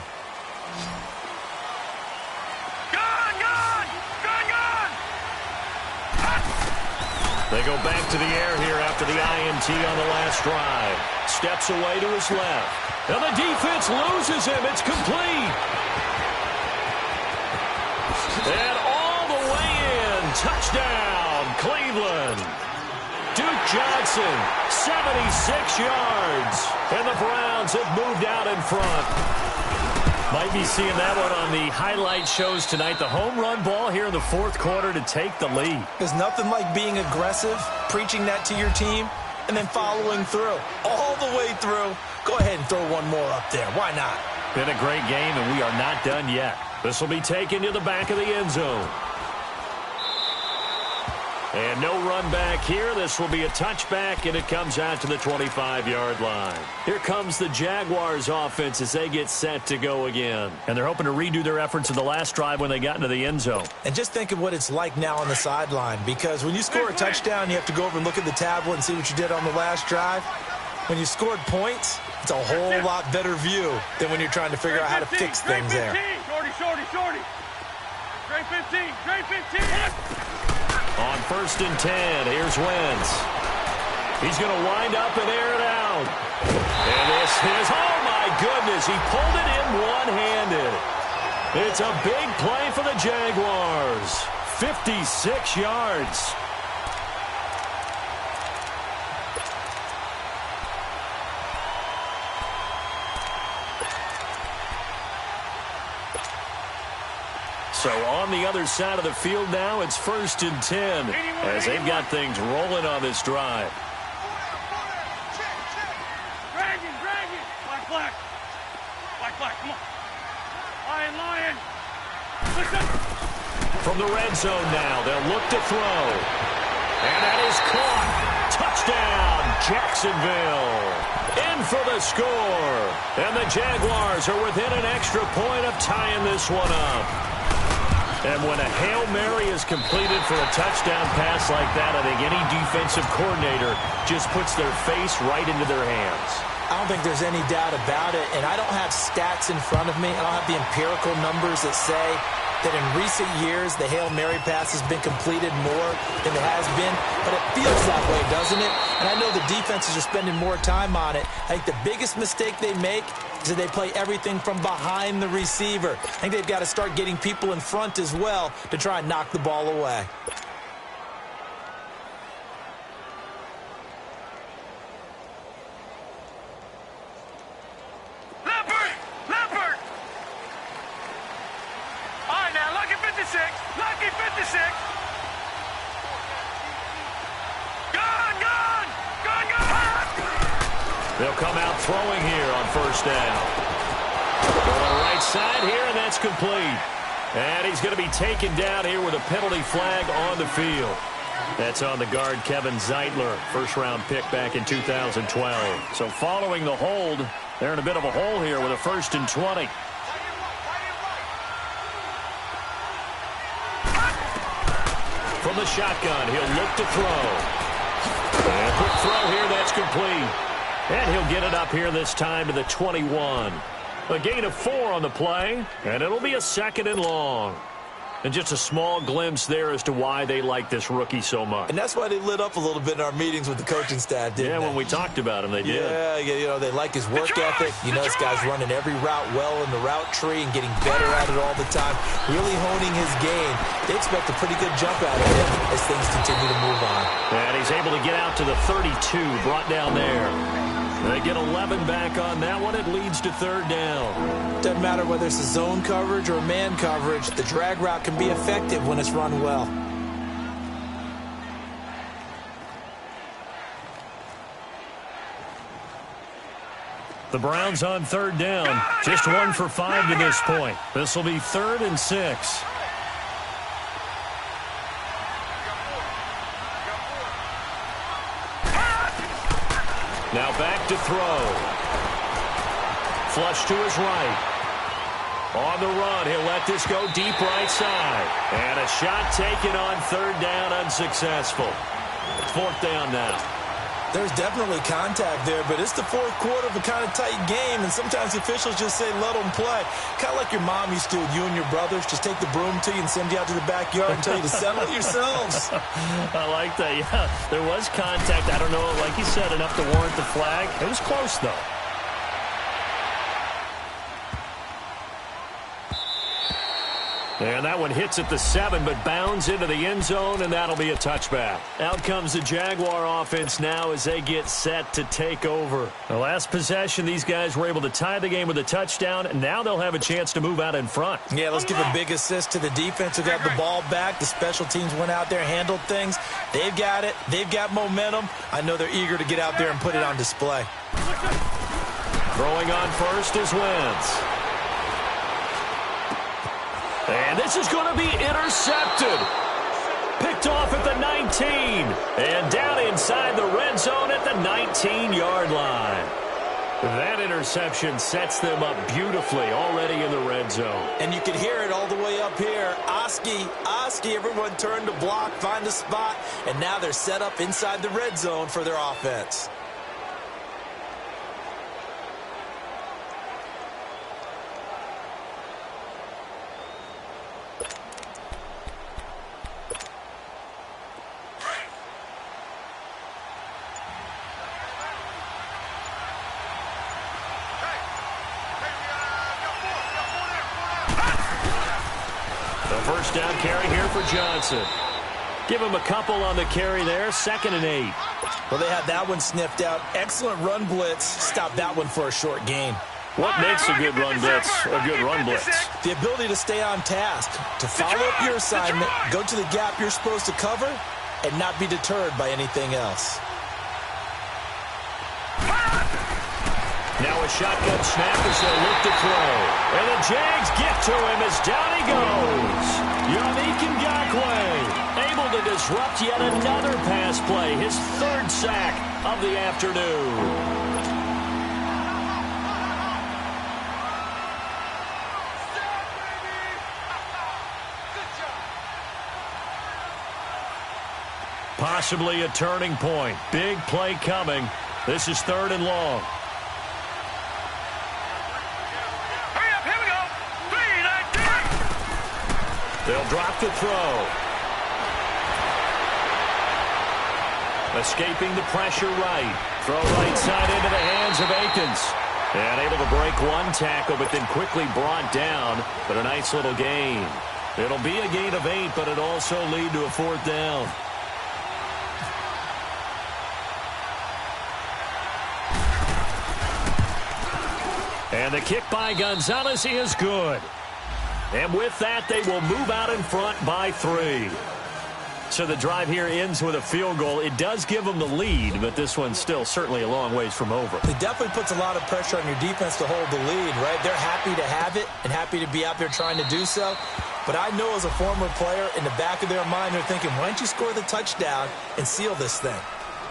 They go back to the air here after the INT on the last drive. Steps away to his left. And the defense loses him. It's complete. And all the way in. Touchdown, Cleveland. Duke Johnson, 76 yards. And the Browns have moved out in front. Might be seeing that one on the highlight shows tonight. The home run ball here in the 4th quarter to take the lead. There's nothing like being aggressive, preaching that to your team, and then following through. All the way through. Go ahead and throw one more up there. Why not? Been a great game, and we are not done yet. This will be taken to the back of the end zone. And no run back here. This will be a touchback, and it comes out to the 25-yard line. Here comes the Jaguars offense as they get set to go again. And they're hoping to redo their efforts in the last drive when they got into the end zone. And just think of what it's like now on the sideline, because when you score a touchdown, you have to go over and look at the tablet and see what you did on the last drive. When you scored points, it's a whole lot better view than when you're trying to figure out how to fix things there. Shorty. Trey 15. On 1st and 10, here's Wentz. He's going to wind up and air it out. And this is, oh my goodness, he pulled it in one-handed. It's a big play for the Jaguars. 56 yards. So on the other side of the field now, it's 1st and 10 as they've got things rolling on this drive. Drag it. Black. Come on. Lion. Listen. From the red zone now, they'll look to throw. And that is caught. Touchdown, Jacksonville. In for the score. And the Jaguars are within an extra point of tying this one up. And when a Hail Mary is completed for a touchdown pass like that, I think any defensive coordinator just puts their face right into their hands. I don't think there's any doubt about it, and I don't have stats in front of me. I don't have the empirical numbers that say that in recent years the Hail Mary pass has been completed more than it has been, but it feels that way, doesn't it? And I know the defenses are spending more time on it. I think the biggest mistake they make is that they play everything from behind the receiver. I think they've got to start getting people in front as well to try and knock the ball away. Leopard! All right, now, lucky 56. They'll come out throwing here on 1st down. Go on the right side here, and that's complete. And he's going to be taken down here with a penalty flag on the field. That's on the guard, Kevin Zeitler, first-round pick back in 2012. So following the hold, they're in a bit of a hole here with a 1st and 20. From the shotgun, he'll look to throw. And quick throw here, that's complete. And he'll get it up here this time to the 21. A gain of 4 on the play, and it'll be a 2nd and long. And just a small glimpse there as to why they like this rookie so much. And that's why they lit up a little bit in our meetings with the coaching staff, didn't they? Yeah, when we talked about him, they did. Yeah, they like his work ethic. You know, this guy's running every route well in the route tree and getting better at it all the time, really honing his game. They expect a pretty good jump out of him as things continue to move on. And he's able to get out to the 32, brought down there. They get 11 back on that one. It leads to 3rd down. Doesn't matter whether it's a zone coverage or man coverage. The drag route can be effective when it's run well. The Browns on 3rd down. Just 1 for 5 to this point. This will be 3rd and 6. Now back to throw. Flush to his right. On the run, he'll let this go deep right side. And a shot taken on 3rd down, unsuccessful. 4th down now. There's definitely contact there, but it's the 4th quarter of a kind of tight game, and sometimes the officials just say, let them play. Kind of like your mom used to with you and your brothers. Just take the broom to you and send you out to the backyard and tell you to settle it yourselves. I like that, yeah. There was contact. I don't know, like you said, enough to warrant the flag. It was close, though. And that one hits at the 7, but bounds into the end zone, and that'll be a touchback. Out comes the Jaguar offense now as they get set to take over. The last possession, these guys were able to tie the game with a touchdown, and now they'll have a chance to move out in front. Yeah, let's give a big assist to the defense who got the ball back. The special teams went out there, handled things. They've got it. They've got momentum. I know they're eager to get out there and put it on display. Throwing on first is Wentz. And this is going to be intercepted. Picked off at the 19. And down inside the red zone at the 19-yard line. That interception sets them up beautifully already in the red zone. And you can hear it all the way up here. Oski, everyone turned to block, find a spot, and now they're set up inside the red zone for their offense. First down carry here for Johnson. Give him a couple on the carry there. 2nd and 8. Well, they had that one sniffed out. Excellent run blitz. Stop that one for a short gain. What makes a good run blitz a good run blitz? The ability to stay on task, to follow up your assignment, go to the gap you're supposed to cover, and not be deterred by anything else. Now a shotgun snap as they look to throw. And the Jags get to him as down he goes. Yannick Ngakoue able to disrupt yet another pass play. His 3rd sack of the afternoon. Possibly a turning point. Big play coming. This is 3rd and long. They'll drop the throw. Escaping the pressure right. Throw right side into the hands of Akins. And able to break one tackle, but then quickly brought down. But a nice little gain. It'll be a gain of 8, but it also lead to a 4th down. And the kick by Gonzalez is good. And with that, they will move out in front by 3. So the drive here ends with a field goal. It does give them the lead, but this one's still certainly a long ways from over. It definitely puts a lot of pressure on your defense to hold the lead, right? They're happy to have it and happy to be out there trying to do so. But I know as a former player, in the back of their mind, they're thinking, why don't you score the touchdown and seal this thing?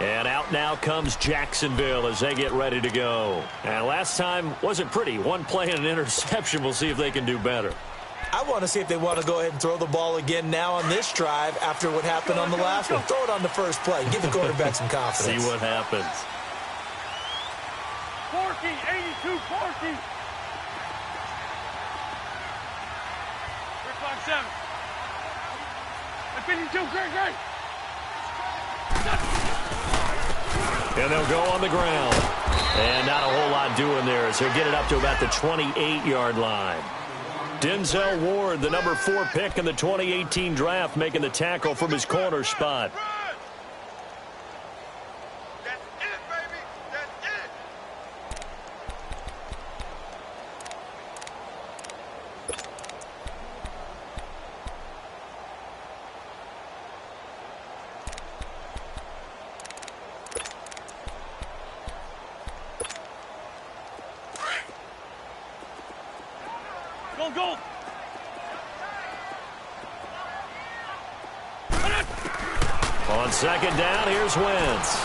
And out now comes Jacksonville as they get ready to go. And last time wasn't pretty. One play and an interception. We'll see if they can do better. I want to see if they want to go ahead and throw the ball again now on this drive after what happened on the last one. Throw it on the first play. Give the quarterback some confidence. See what happens. 40, 82, 40. 357. 52, great. And they'll go on the ground. And not a whole lot doing there as he'll get it up to about the 28-yard line. Denzel Ward, the number 4 pick in the 2018 draft, making the tackle from his corner spot. That's it, baby. That's it. Go. On second down, here's Wentz.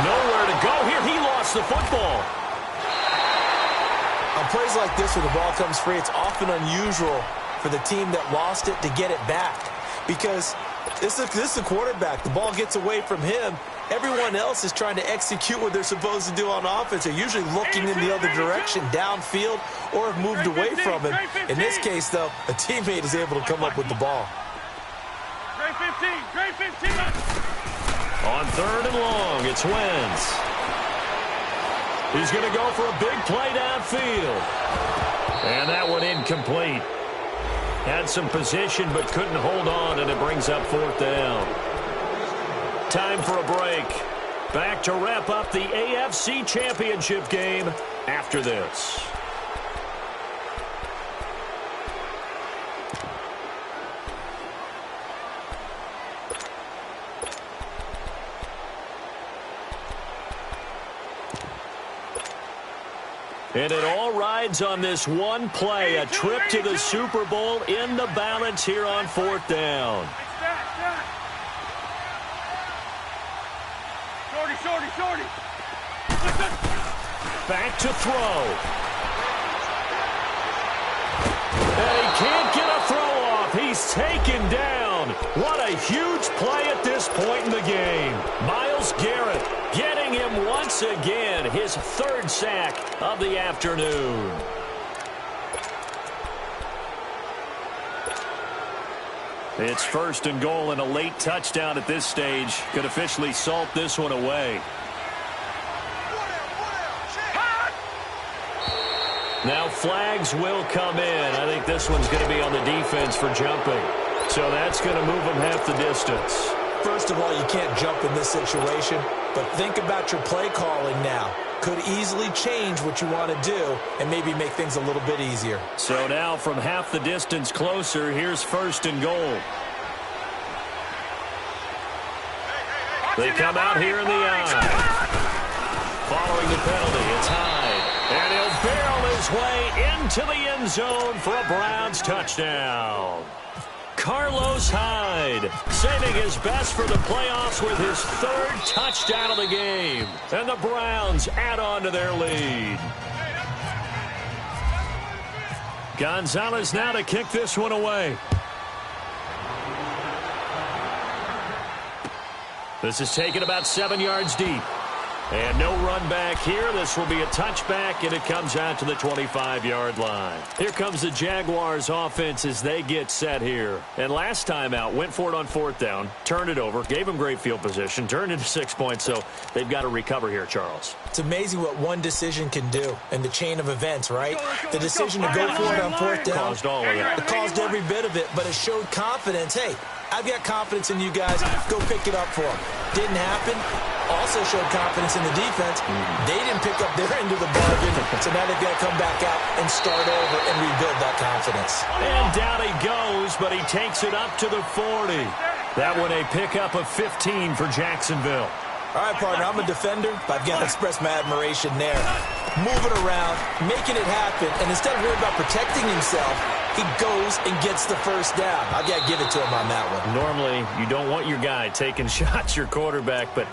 Nowhere to go here. He lost the football. On plays like this where the ball comes free, it's often unusual for the team that lost it to get it back. Because this is a quarterback. The ball gets away from him. Everyone else is trying to execute what they're supposed to do on offense. They're usually looking in the other direction, downfield, or have moved away from him. In this case, though, a teammate is able to come up with the ball. Great 15. On third and long, it's Wentz. He's going to go for a big play downfield. And that one incomplete. Had some position but couldn't hold on, and it brings up fourth down. Time for a break. Back to wrap up the AFC Championship game after this. And it all rides on this one play, a trip to the Super Bowl in the balance here on fourth down. Shorty. Back to throw. And he can't get a throw off. He's taken down. What a huge play at this point in the game. Myles Garrett getting him once again, his third sack of the afternoon. It's first and goal and a late touchdown at this stage. Could officially salt this one away. Now flags will come in. I think this one's going to be on the defense for jumping. So that's going to move them half the distance. First of all, you can't jump in this situation, but think about your play calling now. Could easily change what you want to do and maybe make things a little bit easier. So now from half the distance closer, here's first and goal. They come out here in the eye. Following the penalty, it's Hyde. And he'll barrel his way into the end zone for a Browns touchdown. Carlos Hyde saving his best for the playoffs with his third touchdown of the game. And the Browns add on to their lead. Gonzalez now to kick this one away. This is taken about 7 yards deep. And no run back here. This will be a touchback, and it comes out to the 25-yard line. Here comes the Jaguars offense as they get set here. And last time out, went for it on fourth down, turned it over, gave them great field position, turned into 6 points, so they've got to recover here, Charles. It's amazing what one decision can do in the chain of events, right? The decision to go for it on fourth down caused all of that. It caused every bit of it, but it showed confidence. Hey, I've got confidence in you guys. Go pick it up for them. Didn't happen. Also showed confidence in the defense. They didn't pick up their end of the bargain, so now they've got to come back out and start over and rebuild that confidence. And down he goes, but he takes it up to the 40. That one a pickup of 15 for Jacksonville. All right, partner, I'm a defender, but I've got to express my admiration there. Moving around, making it happen, and instead of worrying about protecting himself, he goes and gets the first down. I've got to give it to him on that one. Normally, you don't want your guy taking shots, your quarterback, but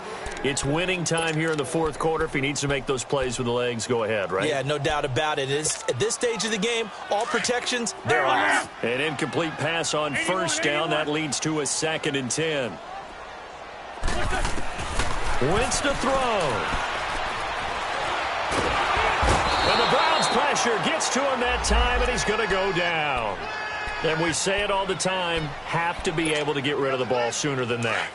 it's winning time here in the fourth quarter. If he needs to make those plays with the legs, go ahead, right? Yeah, no doubt about it. At this stage of the game, all protections, they're off. An incomplete pass on first down. That leads to a 2nd and 10. Wentz to throw. And the Browns pressure gets to him that time, and he's going to go down. And we say it all the time, have to be able to get rid of the ball sooner than that.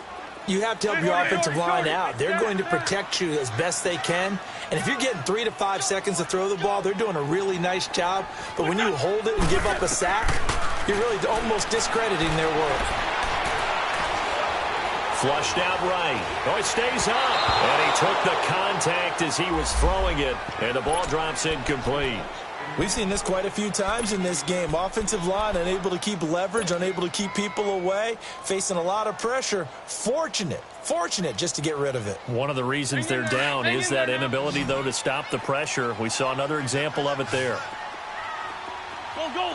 You have to help your offensive line out. They're going to protect you as best they can. And if you're getting 3 to 5 seconds to throw the ball, they're doing a really nice job. But when you hold it and give up a sack, you're really almost discrediting their work. Flushed out right. Oh, it stays up. And he took the contact as he was throwing it. And the ball drops incomplete. We've seen this quite a few times in this game. Offensive line unable to keep leverage, unable to keep people away, facing a lot of pressure. Fortunate just to get rid of it. One of the reasons they're down is that inability, though, to stop the pressure. We saw another example of it there. Go.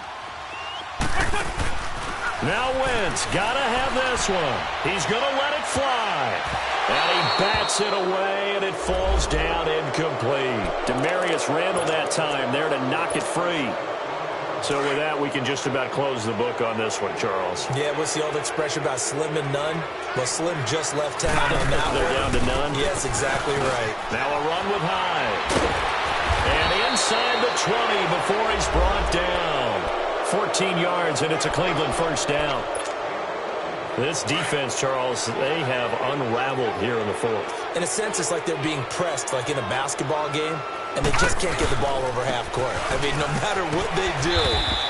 Now Wentz, gotta have this one. He's gonna let it fly. And he bats it away, and it falls down incomplete. Demarius Randall that time there to knock it free. So with that, we can just about close the book on this one, Charles. Yeah, what's the old expression about slim and none? Well, Slim just left town on that They're down to none? Yes, exactly right. Now a run with Hyde. And inside the 20 before he's brought down. 14 yards, and it's a Cleveland first down. This defense, Charles, they have unraveled here in the fourth. In a sense, it's like they're being pressed, like in a basketball game, and they just can't get the ball over half court. I mean, no matter what they do,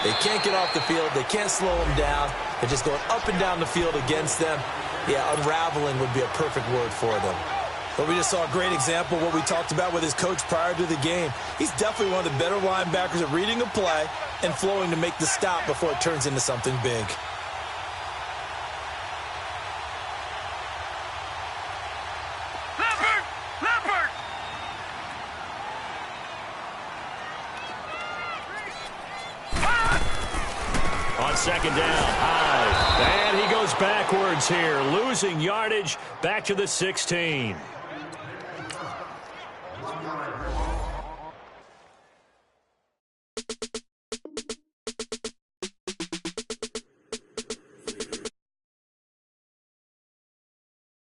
they can't get off the field. They can't slow them down. They're just going up and down the field against them. Yeah, unraveling would be a perfect word for them. But we just saw a great example of what we talked about with his coach prior to the game. He's definitely one of the better linebackers at reading a play and flowing to make the stop before it turns into something big. Leopard! On second down, Hyde. And he goes backwards here, losing yardage back to the 16.